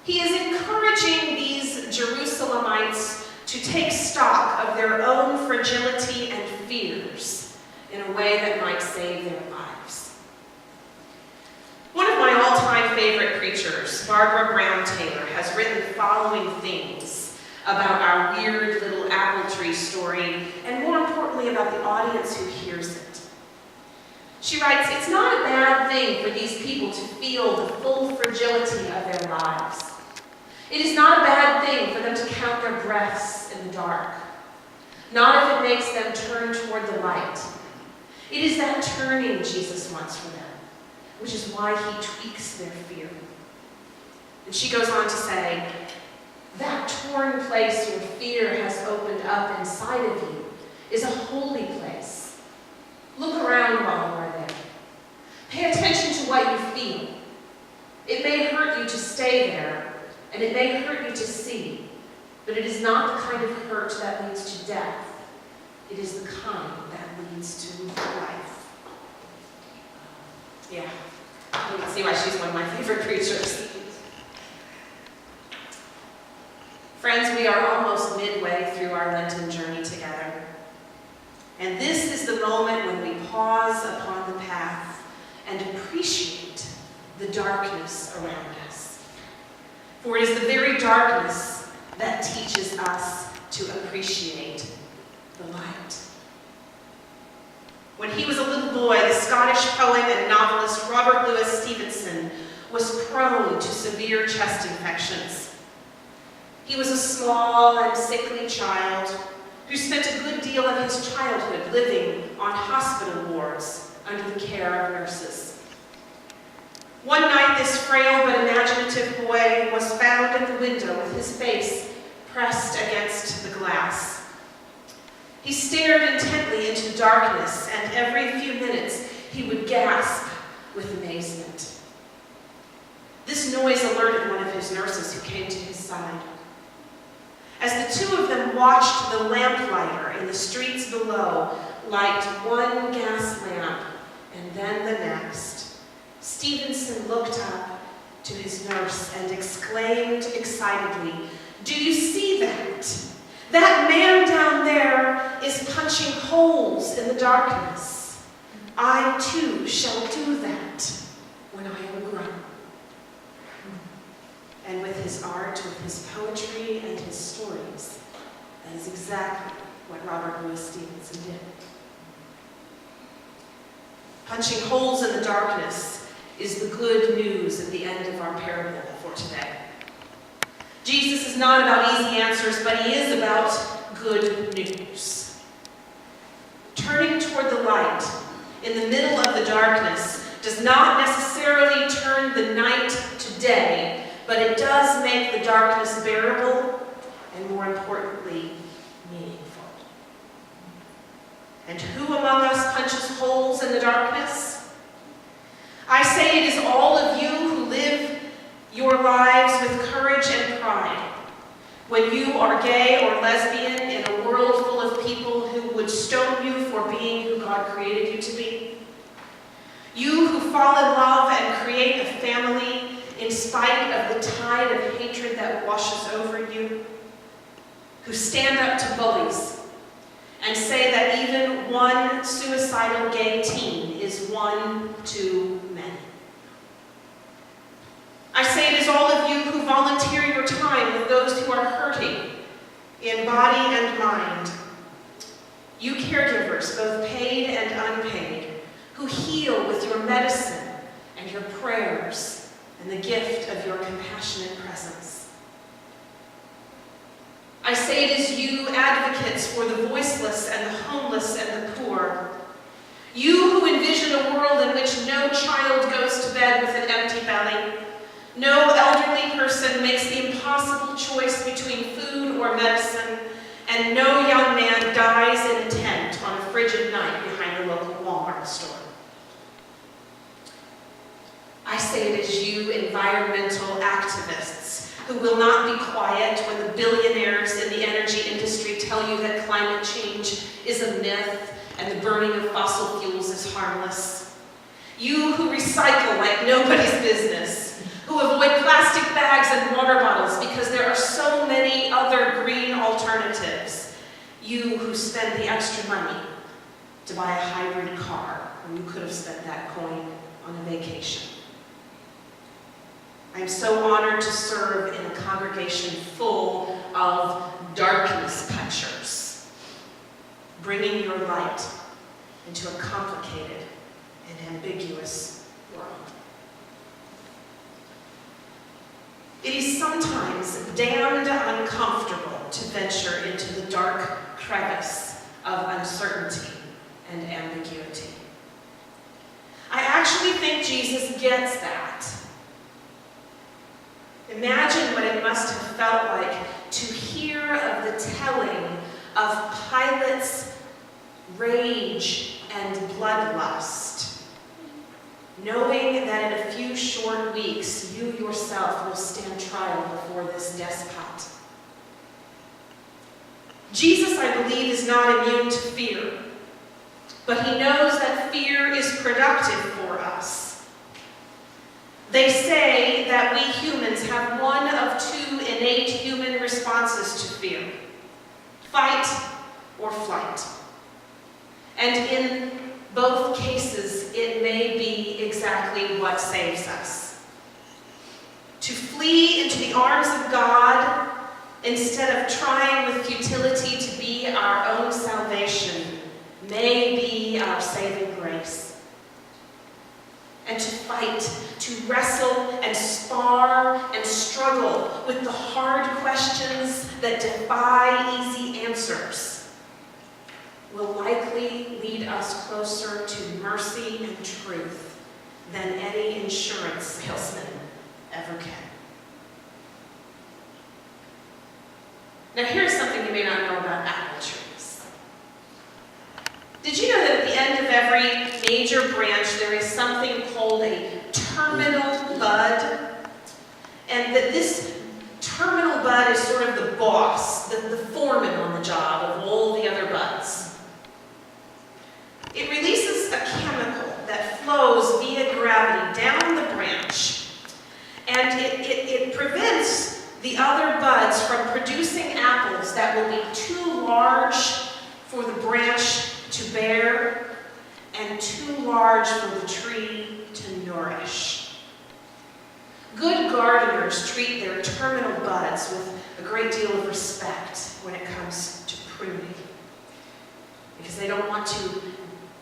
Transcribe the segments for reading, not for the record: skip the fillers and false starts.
He is encouraging these Jerusalemites to take stock of their own fragility and fears in a way that might save their lives. One of my all-time favorite preachers, Barbara Brown Taylor, has written the following things about our weird little apple tree story, and more importantly, about the audience who hears it. She writes, "It's not a bad thing for these people to feel the full fragility of their lives. It is not a bad thing for them to count their breaths in the dark, not if it makes them turn toward the light. It is that turning Jesus wants for them, which is why he tweaks their fear." And she goes on to say, "That torn place where fear has opened up inside of you is a holy place. Look around while you are there. Pay attention to what you feel. It may hurt you to stay there, and it may hurt you to see, but it is not the kind of hurt that leads to death. It is the kind that leads to life." Yeah, you can see why she's one of my favorite preachers. Friends, we are almost midway through our Lenten journey together. And this is the moment when we pause upon the path and appreciate the darkness around us. For it is the very darkness that teaches us to appreciate the light. When he was a little boy, the Scottish poet and novelist Robert Louis Stevenson was prone to severe chest infections. He was a small and sickly child who spent a good deal of his childhood living on hospital wards under the care of nurses. One night, this frail but imaginative boy was found at the window with his face pressed against the glass. He stared intently into the darkness, and every few minutes he would gasp with amazement. This noise alerted one of his nurses, who came to his side. As the two of them watched the lamplighter in the streets below light one gas lamp and then the next, Stevenson looked up to his nurse and exclaimed excitedly, "Do you see that? That man down there is punching holes in the darkness. I too shall do that when I am grown." And with his art, with his poetry, and his stories, that is exactly what Robert Louis Stevenson did. Punching holes in the darkness is the good news at the end of our parable for today. Jesus is not about easy answers, but he is about good news. Turning toward the light in the middle of the darkness does not necessarily turn the night to day, but it does make the darkness bearable and, more importantly, meaningful. And who among us punches holes in the darkness? I say it is all of you who live your lives with courage and pride. When you are gay or lesbian in a world full of people who would stone you for being who God created you to be. You who fall in love and create a family in spite of the tide of hatred that washes over you, who stand up to bullies and say that even one suicidal gay teen is one too many. I say it is all of you who volunteer your time with those who are hurting in body and mind. You caregivers, both paid and unpaid, who heal with your medicine and your prayers and the gift of your compassionate presence. I say it is you, advocates for the voiceless and the homeless and the poor. You who envision a world in which no child goes to bed with an empty belly, no elderly person makes the impossible choice between food or medicine, and no young man dies in a tent on a frigid night behind the local Walmart store. I say it is you, environmental activists, who will not be quiet when the billionaires in the energy industry tell you that climate change is a myth and the burning of fossil fuels is harmless. You who recycle like nobody's business, who avoid plastic bags and water You who spend the extra money to buy a hybrid car when you could have spent that coin on a vacation. I am so honored to serve in a congregation full of darkness punchers, bringing your light into a complicated and ambiguous world. It is sometimes damned uncomfortable to venture into the dark crevice of uncertainty and ambiguity. I actually think Jesus gets that. Imagine what it must have felt like to hear of the telling of Pilate's rage and bloodlust, knowing that in a few short weeks you yourself will stand trial before this despot. Jesus, I believe, is not immune to fear, but he knows that fear is productive for us. They say that we humans have one of two innate human responses to fear: fight or flight. And in both cases, it may be exactly what saves us. To flee into the arms of God instead of trying with futility to be our own salvation may be our saving grace. And to fight, to wrestle and spar and struggle with the hard questions that defy easy answers will likely lead us closer to mercy and truth than any insurance salesman ever can. Now here's something you may not know about apple trees. Did you know that at the end of every major branch there is something called a terminal bud? And that this terminal bud is sort of the boss, the foreman on the job of all the other buds. It releases a chemical that flows via gravity down the branch, and it prevents the other buds from producing apples that will be too large for the branch to bear and too large for the tree to nourish. Good gardeners treat their terminal buds with a great deal of respect when it comes to pruning, because they don't want to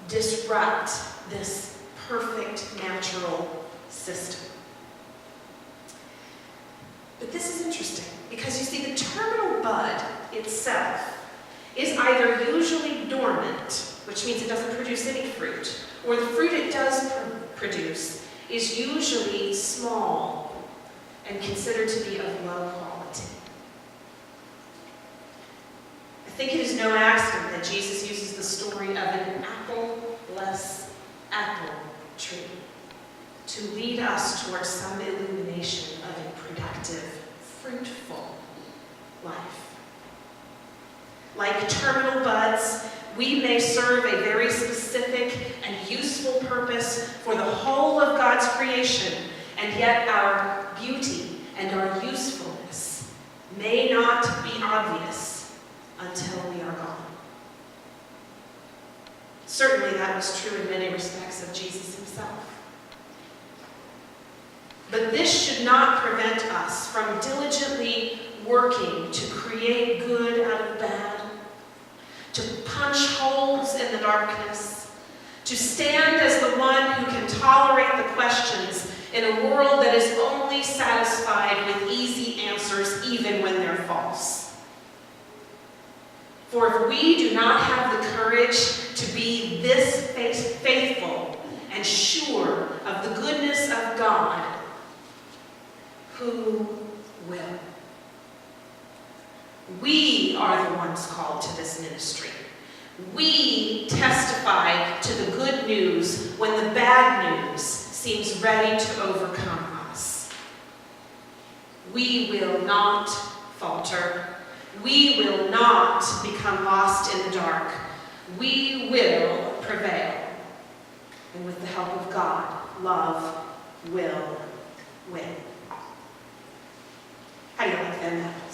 disrupt this perfect natural system. But this is interesting, because you see, the terminal bud itself is either usually dormant, which means it doesn't produce any fruit, or the fruit it does produce is usually small and considered to be of low quality. I think it is no accident that Jesus uses the story of an apple-less apple tree to lead us towards some illumination of a productive, fruitful life. Like terminal buds, we may serve a very specific and useful purpose for the whole of God's creation, and yet our beauty and our usefulness may not be obvious until we are gone. Certainly that was true in many respects of Jesus himself. But this should not prevent us from diligently working to create good out of bad, to punch holes in the darkness, to stand as the one who can tolerate the questions in a world that is only satisfied with easy answers, even when they're false. For if we do not have the courage to be this faithful and sure of the goodness of God, who will? We are the ones called to this ministry. We testify to the good news when the bad news seems ready to overcome us. We will not falter. We will not become lost in the dark. We will prevail. And with the help of God, love will win. How do you like them apples?